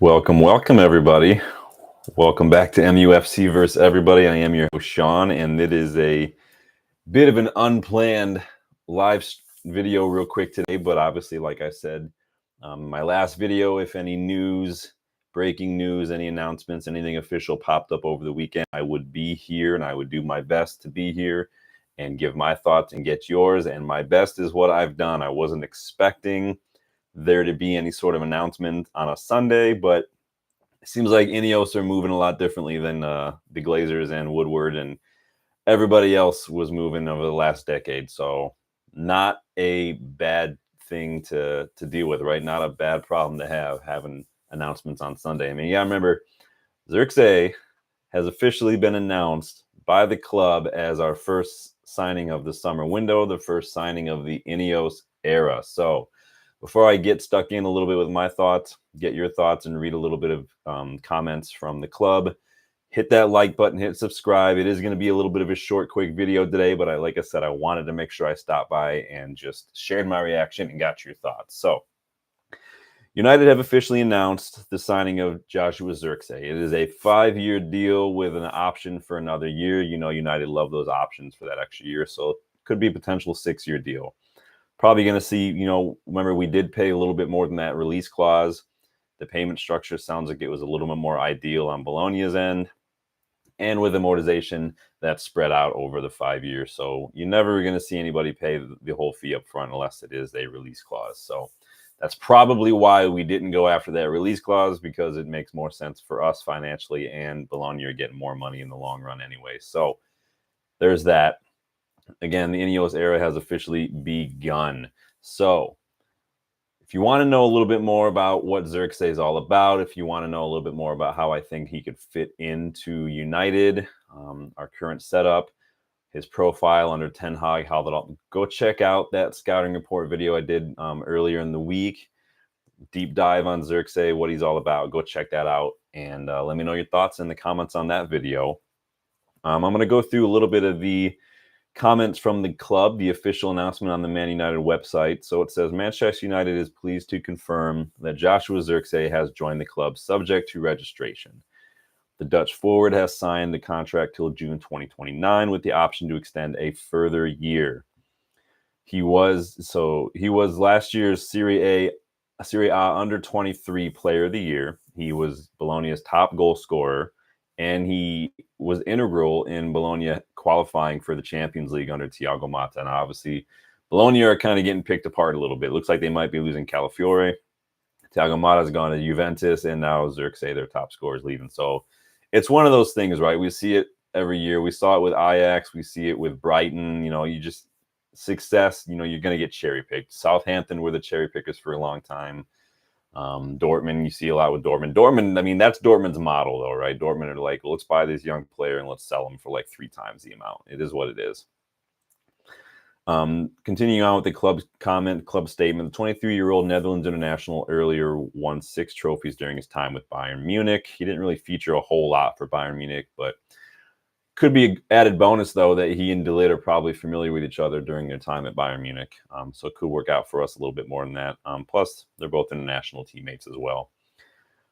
Welcome, everybody. Welcome back to MUFC versus everybody. I am your host, Sean, and it is a bit of an unplanned live video real quick today, but obviously, like I said, my last video, if any news, breaking news, any announcements, anything official popped up over the weekend, I would be here and I would do my best to be here and give my thoughts and get yours. And my best is what I've done. I wasn't expecting there to be any sort of announcement on a Sunday, but it seems like INEOS are moving a lot differently than the Glazers and Woodward and everybody else was moving over the last decade. So not a bad thing to deal with, right? Not a bad problem to have, having announcements on Sunday. I mean, yeah, I remember Zirkzee has officially been announced by the club as our first signing of the summer window, the first signing of the INEOS era. So before I get stuck in a little bit with my thoughts, get your thoughts and read a little bit of comments from the club, hit that like button, hit subscribe. It is going to be a little bit of a short, quick video today, but like I said, I wanted to make sure I stopped by and just shared my reaction and got your thoughts. So United have officially announced the signing of Joshua Zirkzee. It is a 5-year deal with an option for another year. You know, United love those options for that extra year, so it could be a potential 6-year deal. Probably going to see, remember we did pay a little bit more than that release clause. The payment structure sounds like it was a little bit more ideal on Bologna's end. And with amortization, that's spread out over the 5 years. So you're never going to see anybody pay the whole fee up front unless it is a release clause. So that's probably why we didn't go after that release clause, because it makes more sense for us financially, and Bologna are getting more money in the long run anyway. So there's that. Again, the INEOS era has officially begun. So if you want to know a little bit more about what Zirkzee is all about, if you want to know a little bit more about how I think he could fit into United, our current setup, his profile under Ten Hag, how that all, go check out that scouting report video I did earlier in the week. Deep dive on Zirkzee, what he's all about. Go check that out and let me know your thoughts in the comments on that video. I'm going to go through a little bit of the comments from the club, the official announcement on the Man United website. So it says, Manchester United is pleased to confirm that Joshua Zirkzee has joined the club subject to registration. The Dutch forward has signed the contract till June 2029 with the option to extend a further year. He was last year's Serie A under 23 player of the year. He was Bologna's top goal scorer, and he was integral in Bologna qualifying for the Champions League under Thiago Motta. And obviously, Bologna are kind of getting picked apart a little bit. It looks like they might be losing Calafiore. Thiago Motta's gone to Juventus, and now Zirkzee, their top scorer, is leaving. So it's one of those things, right? We see it every year. We saw it with Ajax. We see it with Brighton. Success, you're going to get cherry-picked. Southampton were the cherry pickers for a long time. Dortmund, you see a lot with Dortmund. Dortmund, I mean, that's Dortmund's model, though, right? Dortmund are like, well, let's buy this young player and let's sell him for like 3 times the amount. It is what it is. Continuing on with the club statement, the 23-year-old Netherlands international earlier won 6 trophies during his time with Bayern Munich. He didn't really feature a whole lot for Bayern Munich, but could be an added bonus, though, that he and De Ligt are probably familiar with each other during their time at Bayern Munich. So it could work out for us a little bit more than that. Plus, they're both international teammates as well.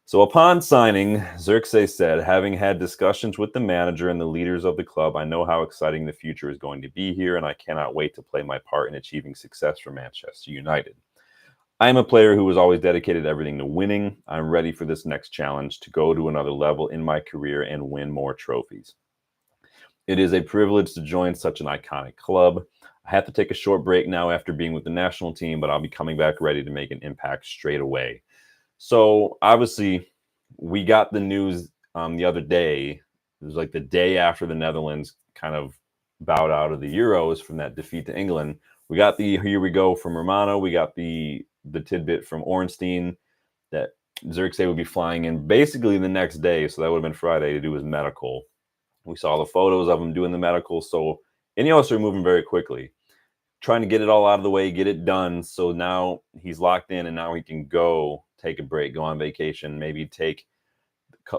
So upon signing, Zirkzee said, having had discussions with the manager and the leaders of the club, I know how exciting the future is going to be here, and I cannot wait to play my part in achieving success for Manchester United. I am a player who has always dedicated everything to winning. I'm ready for this next challenge to go to another level in my career and win more trophies. It is a privilege to join such an iconic club. I have to take a short break now after being with the national team, but I'll be coming back ready to make an impact straight away. So obviously, we got the news the other day. It was like the day after the Netherlands kind of bowed out of the Euros from that defeat to England. We got the here we go from Romano. We got the tidbit from Ornstein that Zirkzee would be flying in basically the next day. So that would have been Friday to do his medical. We saw the photos of him doing the medical. So INEOS are moving very quickly, trying to get it all out of the way, get it done. So now he's locked in, and now he can go take a break, go on vacation, maybe take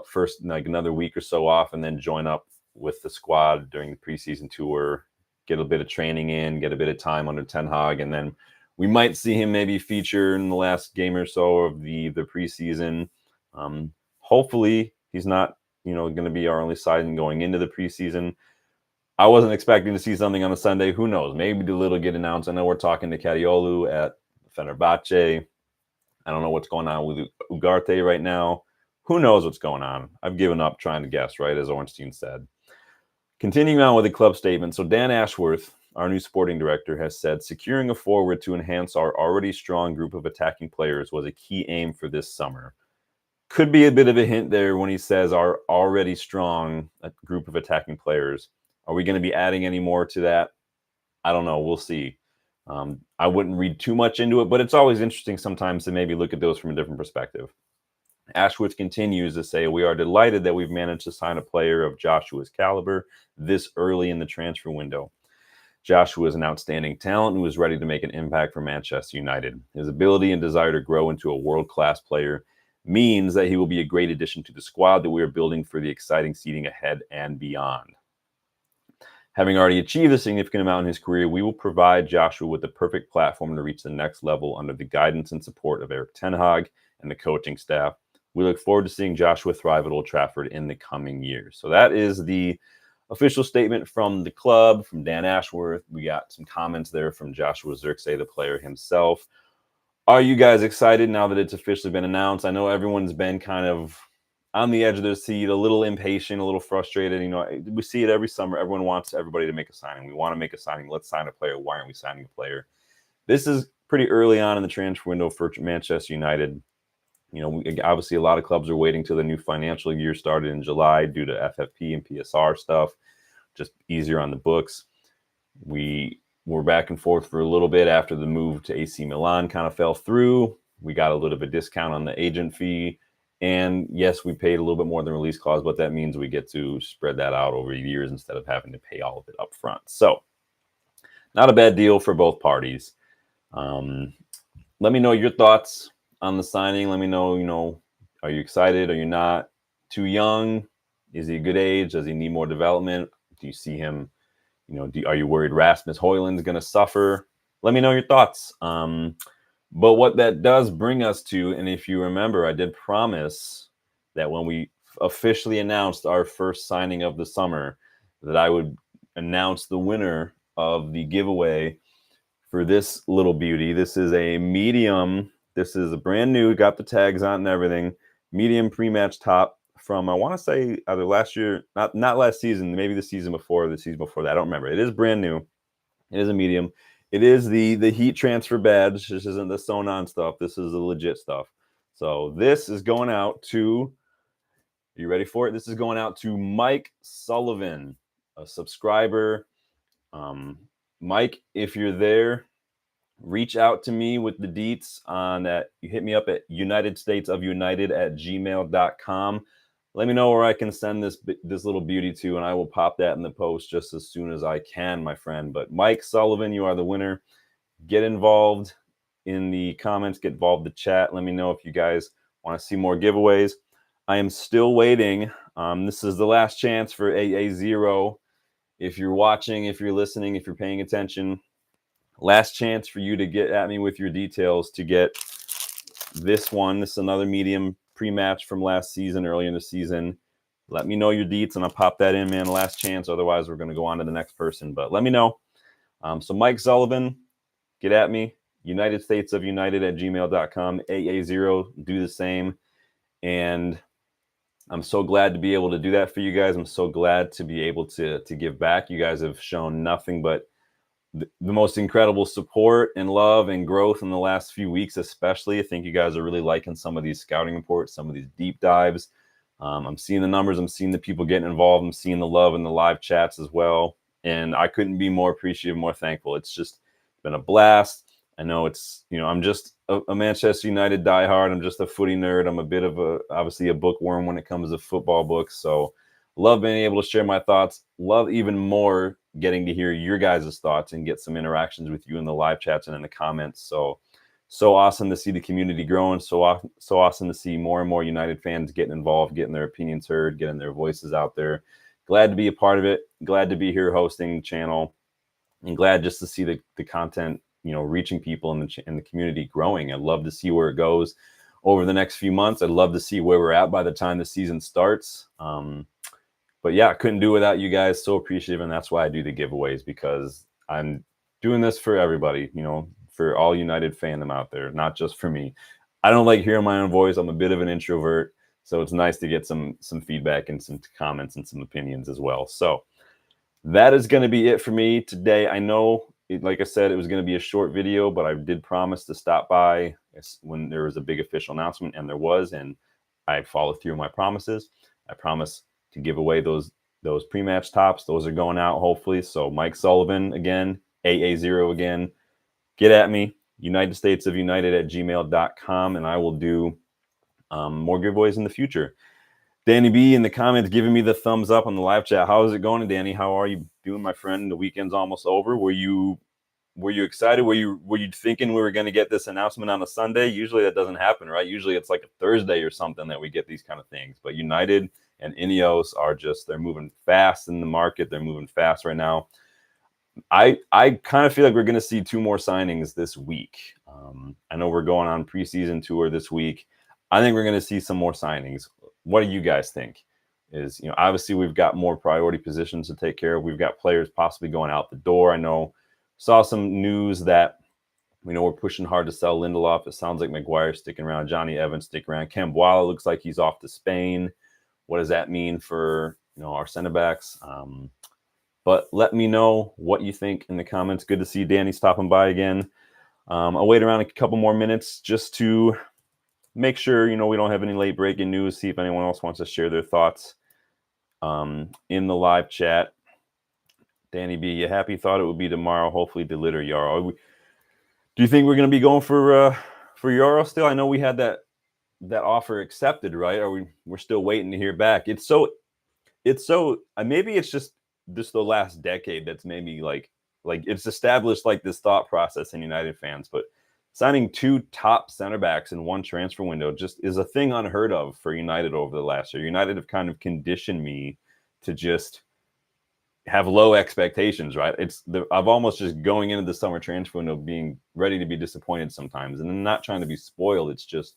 first like another week or so off, and then join up with the squad during the preseason tour, get a bit of training in, get a bit of time under Ten Hag, and then we might see him maybe feature in the last game or so of the preseason, Hopefully he's not, going to be our only signing going into the preseason. I wasn't expecting to see something on a Sunday. Who knows? Maybe Doolittle get announced. I know we're talking to Kadiolu at Fenerbahce. I don't know what's going on with Ugarte right now. Who knows what's going on? I've given up trying to guess, right, as Ornstein said. Continuing on with the club statement. So Dan Ashworth, our new sporting director, has said securing a forward to enhance our already strong group of attacking players was a key aim for this summer. Could be a bit of a hint there when he says our already strong group of attacking players. Are we going to be adding any more to that? I don't know. We'll see. I wouldn't read too much into it, but it's always interesting sometimes to maybe look at those from a different perspective. Ashworth continues to say, we are delighted that we've managed to sign a player of Joshua's caliber this early in the transfer window. Joshua is an outstanding talent who is ready to make an impact for Manchester United. His ability and desire to grow into a world-class player means that he will be a great addition to the squad that we are building for the exciting season ahead and beyond. Having already achieved a significant amount in his career, we will provide Joshua with the perfect platform to reach the next level under the guidance and support of Erik ten Hag and the coaching staff. We look forward to seeing Joshua thrive at Old Trafford in the coming years. So that is the official statement from the club, from Dan Ashworth. We got some comments there from Joshua Zirkzee, the player himself. Are you guys excited now that it's officially been announced? I know everyone's been kind of on the edge of their seat, a little impatient, a little frustrated. We see it every summer. Everyone wants everybody to make a signing. We want to make a signing. Let's sign a player. Why aren't we signing a player? This is pretty early on in the transfer window for Manchester United. Obviously a lot of clubs are waiting till the new financial year started in July due to FFP and PSR stuff, just easier on the books. We were back and forth for a little bit after the move to AC Milan kind of fell through. We got a little bit of a discount on the agent fee. And yes, we paid a little bit more than release clause, but that means we get to spread that out over years instead of having to pay all of it up front. So not a bad deal for both parties. Let me know your thoughts on the signing. Let me know, are you excited? Are you not? Too young? Is he a good age? Does he need more development? Do you see him, are you worried Rasmus Højlund's going to suffer? Let me know your thoughts. But what that does bring us to, and if you remember, I did promise that when we officially announced our first signing of the summer, that I would announce the winner of the giveaway for this little beauty. This is a medium. This is a brand new, got the tags on and everything. Medium pre-match top from, I want to say, either last year, not last season, maybe the season before that. I don't remember. It is brand new. It is a medium. It is the heat transfer badge. This isn't the sewn on stuff. This is the legit stuff. So this is going out to, are you ready for it? This is going out to Mike Sullivan, a subscriber. Mike, if you're there, reach out to me with the deets on that. You hit me up at unitedstatesofunited@gmail.com. Let me know where I can send this little beauty to, and I will pop that in the post just as soon as I can, my friend. But Mike Sullivan, you are the winner. Get involved in the comments. Get involved in the chat. Let me know if you guys want to see more giveaways. I am still waiting. This is the last chance for AA0. If you're watching, if you're listening, if you're paying attention, last chance for you to get at me with your details to get this one. This is another medium pre-match from last season, early in the season. Let me know your deets, and I'll pop that in, man. Last chance. Otherwise, we're going to go on to the next person. But let me know. So Mike Sullivan, get at me. unitedstatesofunited@gmail.com. AA0, do the same. And I'm so glad to be able to do that for you guys. I'm so glad to be able to give back. You guys have shown nothing but the most incredible support and love and growth in the last few weeks, especially. I think you guys are really liking some of these scouting reports, some of these deep dives. I'm seeing the numbers. I'm seeing the people getting involved. I'm seeing the love in the live chats as well. And I couldn't be more appreciative, more thankful. It's just been a blast. I know it's, I'm just a Manchester United diehard. I'm just a footy nerd. I'm a bit of obviously a bookworm when it comes to football books. So love being able to share my thoughts. Love even more getting to hear your guys' thoughts and get some interactions with you in the live chats and in the comments. So awesome to see the community growing. So awesome to see more and more United fans getting involved, getting their opinions heard, getting their voices out there. Glad to be a part of it. Glad to be here hosting the channel, and glad just to see the content, reaching people in the community growing. I'd love to see where it goes. over the next few months. I'd love to see where we're at by the time the season starts. But yeah, couldn't do without you guys. So appreciative. And that's why I do the giveaways, because I'm doing this for everybody, you know, for all United fandom out there, not just for me. I don't like hearing my own voice. I'm a bit of an introvert. So it's nice to get some feedback and some comments and some opinions as well. So that is going to be it for me today. I know, like I said, it was going to be a short video, but I did promise to stop by when there was a big official announcement, and there was, and I followed through my promises. I promised to give away those pre-match tops. Those are going out, hopefully. So Mike Sullivan again, AA0 again. Get at me, unitedstatesofunited@gmail.com, and I will do more giveaways in the future. Danny B in the comments giving me the thumbs up on the live chat. How is it going, Danny? How are you doing, my friend? The weekend's almost over. Were you excited? Were you thinking we were going to get this announcement on a Sunday? Usually that doesn't happen, right? Usually it's like a Thursday or something that we get these kind of things. But United and INEOS are they're moving fast in the market. They're moving fast right now. I kind of feel like we're going to see 2 more signings this week. I know we're going on preseason tour this week. I think we're going to see some more signings. What do you guys think? Is, you know, obviously we've got more priority positions to take care of. We've got players possibly going out the door. I know, saw some news that, you know, we're pushing hard to sell Lindelof. It sounds like Maguire's sticking around. Johnny Evans sticking around. Camboila looks like he's off to Spain. What does that mean for, you know, our center backs? But let me know what you think in the comments. Good to see Danny stopping by again. I'll wait around a couple more minutes just to make sure, you know, we don't have any late breaking news. See if anyone else wants to share their thoughts in the live chat. Danny B, you happy? Thought it would be tomorrow. Hopefully Delitter Yarrow. Do you think we're going to be going for Yarrow still? I know we had that offer accepted, right? We're still waiting to hear back. It's so maybe it's just the last decade that's made me like it's established like this thought process in United fans, but signing 2 top center backs in 1 transfer window just is a thing unheard of for United over the last year. United have kind of conditioned me to just have low expectations, right? I've almost just going into the summer transfer window being ready to be disappointed sometimes, and not trying to be spoiled. It's just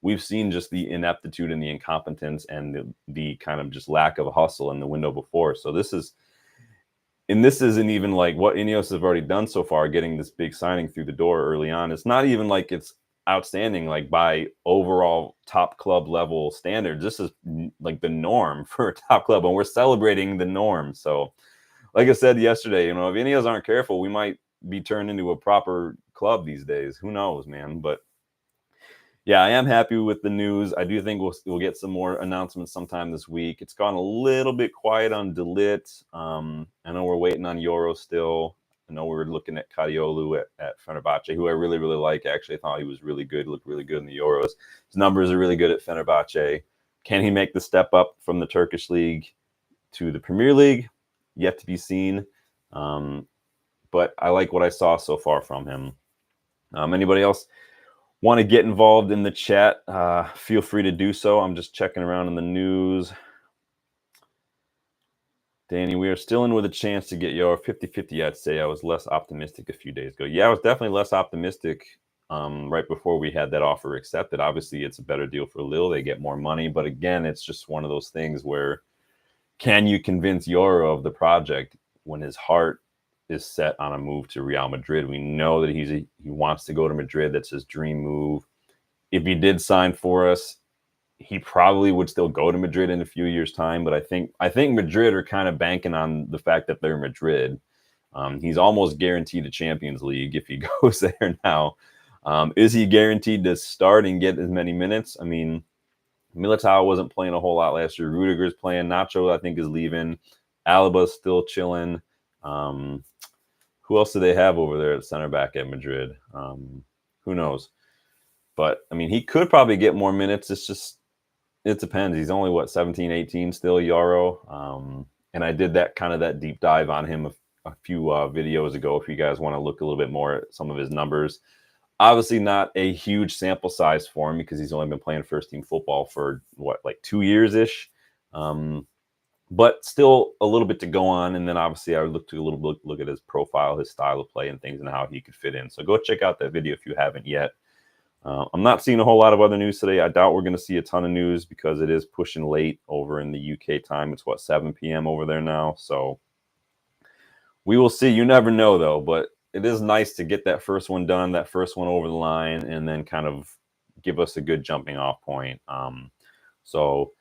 we've seen just the ineptitude and the incompetence and the kind of just lack of hustle in the window before. So this isn't even like what INEOS have already done so far, getting this big signing through the door early on. It's not even like it's outstanding, like by overall top club level standards. This is like the norm for a top club, and we're celebrating the norm. So like I said yesterday, you know, if INEOS aren't careful, we might be turned into a proper club these days. Who knows, man? But yeah, I am happy with the news. I do think we'll get some more announcements sometime this week. It's gone a little bit quiet on De Ligt. I know we're waiting on Euro still. I know we were looking at Kadiolu at Fenerbahce, who I really, really like. Actually, I thought he was really good, looked really good in the Euros. His numbers are really good at Fenerbahce. Can he make the step up from the Turkish league to the Premier League? Yet to be seen. But I like what I saw so far from him. Anybody else want to get involved in the chat? Feel free to do so. I'm just checking around in the news. Danny, we are still in with a chance to get your 50-50. I'd say I was less optimistic a few days ago. Yeah, I was definitely less optimistic right before we had that offer accepted. Obviously, it's a better deal for Lille. They get more money. But again, it's just one of those things where can you convince Euro of the project when his heart is set on a move to Real Madrid? We know that he wants to go to Madrid. That's his dream move. If he did sign for us, he probably would still go to Madrid in a few years' time. But I think Madrid are kind of banking on the fact that they're Madrid. He's almost guaranteed a Champions League if he goes there now. Is he guaranteed to start and get as many minutes? I mean, Militao wasn't playing a whole lot last year. Rudiger's playing. Nacho, I think, is leaving. Alaba's still chilling. Who else do they have over there at center back at Madrid? Who knows? But, I mean, he could probably get more minutes. It depends. He's only, 17, 18 still, Yaro. And I did that deep dive on him a few videos ago if you guys want to look a little bit more at some of his numbers. Obviously not a huge sample size for him because he's only been playing first-team football for, 2 years-ish. But still a little bit to go on. And then obviously I would look at his profile, his style of play and things and how he could fit in. So go check out that video if you haven't yet. I'm not seeing a whole lot of other news today. I doubt we're going to see a ton of news because it is pushing late over in the UK time. It's what, 7 p.m. over there now. So we will see. You never know, though. But it is nice to get that first one done, that first one over the line, and then kind of give us a good jumping off point. So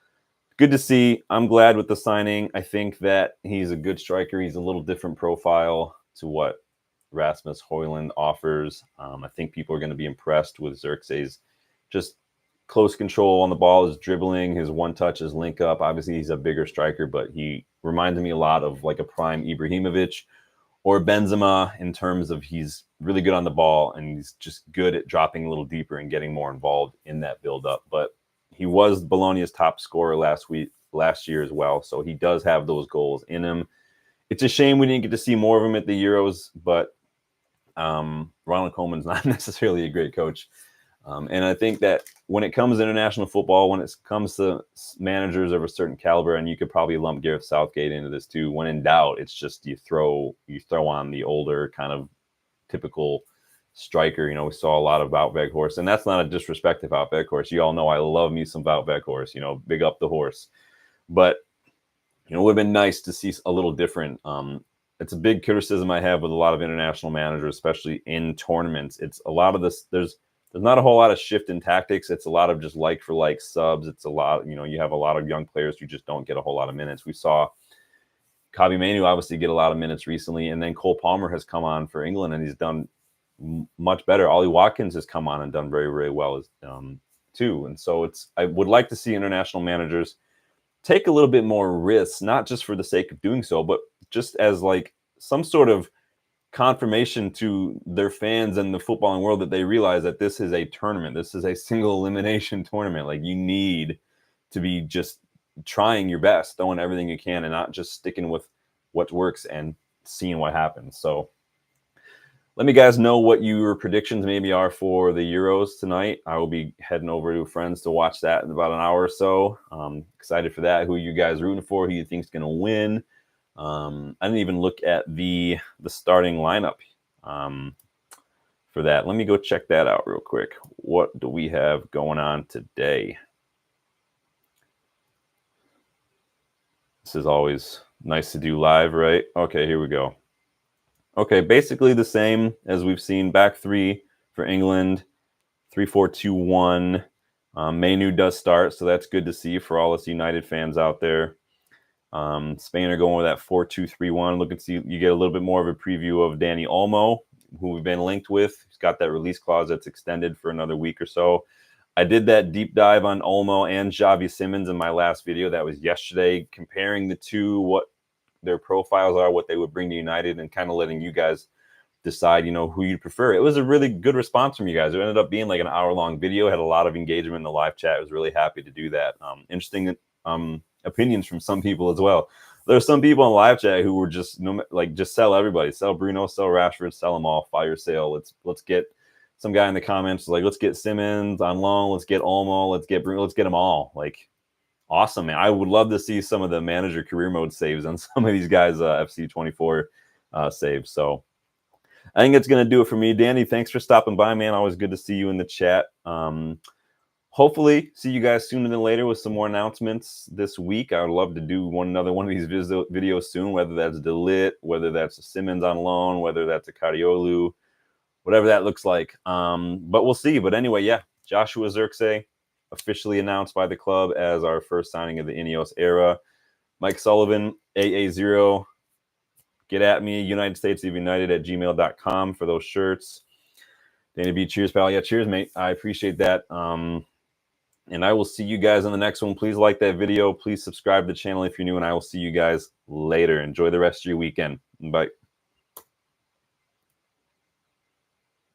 good to see. I'm glad with the signing. I think that he's a good striker. He's a little different profile to what Rasmus Højlund offers. I think people are going to be impressed with Zirkzee's just close control on the ball, his dribbling, his one touch, his link up. Obviously, he's a bigger striker, but he reminded me a lot of like a prime Ibrahimovic or Benzema in terms of he's really good on the ball and he's just good at dropping a little deeper and getting more involved in that build-up. But he was Bologna's top scorer last year as well, so he does have those goals in him. It's a shame we didn't get to see more of him at the Euros, but Ronald Koeman's not necessarily a great coach. And I think that when it comes to international football, when it comes to managers of a certain caliber, and you could probably lump Gareth Southgate into this too, when in doubt, it's just you throw on the older kind of typical striker. You know, we saw a lot of Wout Weghorst, and that's not a disrespect to Wout Weghorst. You all know I love me some Wout Weghorst, you know, big up the horse. But, you know, it would have been nice to see a little different. It's a big criticism I have with a lot of international managers, especially in tournaments. It's a lot of this, there's not a whole lot of shift in tactics. It's a lot of just like for like subs. It's a lot, you know, you have a lot of young players who just don't get a whole lot of minutes. We saw Kobbie Mainoo obviously get a lot of minutes recently, and then Cole Palmer has come on for England and he's done much better. Ollie Watkins has come on and done very, very well too. And so I would like to see international managers take a little bit more risks, not just for the sake of doing so, but just as like some sort of confirmation to their fans and the footballing world that they realize that this is a tournament. This is a single elimination tournament. Like, you need to be just trying your best, throwing everything you can, and not just sticking with what works and seeing what happens. So let me guys know what your predictions maybe are for the Euros tonight. I will be heading over to friends to watch that in about an hour or so. Excited for that. Who you guys rooting for? Who you think's going to win? I didn't even look at the starting lineup for that. Let me go check that out real quick. What do we have going on today? This is always nice to do live, right? Okay, here we go. Okay, basically the same as we've seen. Back three for England, 3-4-2-1. Mainoo does start, so that's good to see for all us United fans out there. Spain are going with that 4-2-3-1. Look and see, you get a little bit more of a preview of Dani Olmo, who we've been linked with. He's got that release clause that's extended for another week or so. I did that deep dive on Olmo and Xavi Simons in my last video. That was yesterday, comparing the two, what their profiles are, what they would bring to United, and kind of letting you guys decide, you know, who you prefer. It was a really good response from you guys. It ended up being like an hour-long video. Had a lot of engagement in the live chat. I was really happy to do that. Interesting opinions from some people as well. There are some people in live chat who were just just sell everybody, sell Bruno, sell Rashford, sell them all, fire sale. Let's get some guy in the comments like, let's get Simmons on loan, let's get Olmo, let's get Bruno, let's get them all. Like, awesome, man. I would love to see some of the manager career mode saves on some of these guys FC24 saves. So I think it's going to do it for me. Danny, thanks for stopping by, man. Always good to see you in the chat. Hopefully see you guys sooner than later with some more announcements this week. I would love to do another one of these videos soon, whether that's Delit, whether that's a Simmons on loan, whether that's a Kariolu, whatever that looks like. But we'll see. But anyway, yeah, Joshua Zirkzee officially announced by the club as our first signing of the INEOS era. Mike Sullivan, AA0. Get at me, United States of United at gmail.com for those shirts. Danny B, cheers, pal. Yeah, cheers, mate. I appreciate that. And I will see you guys on the next one. Please like that video. Please subscribe to the channel if you're new, and I will see you guys later. Enjoy the rest of your weekend. Bye.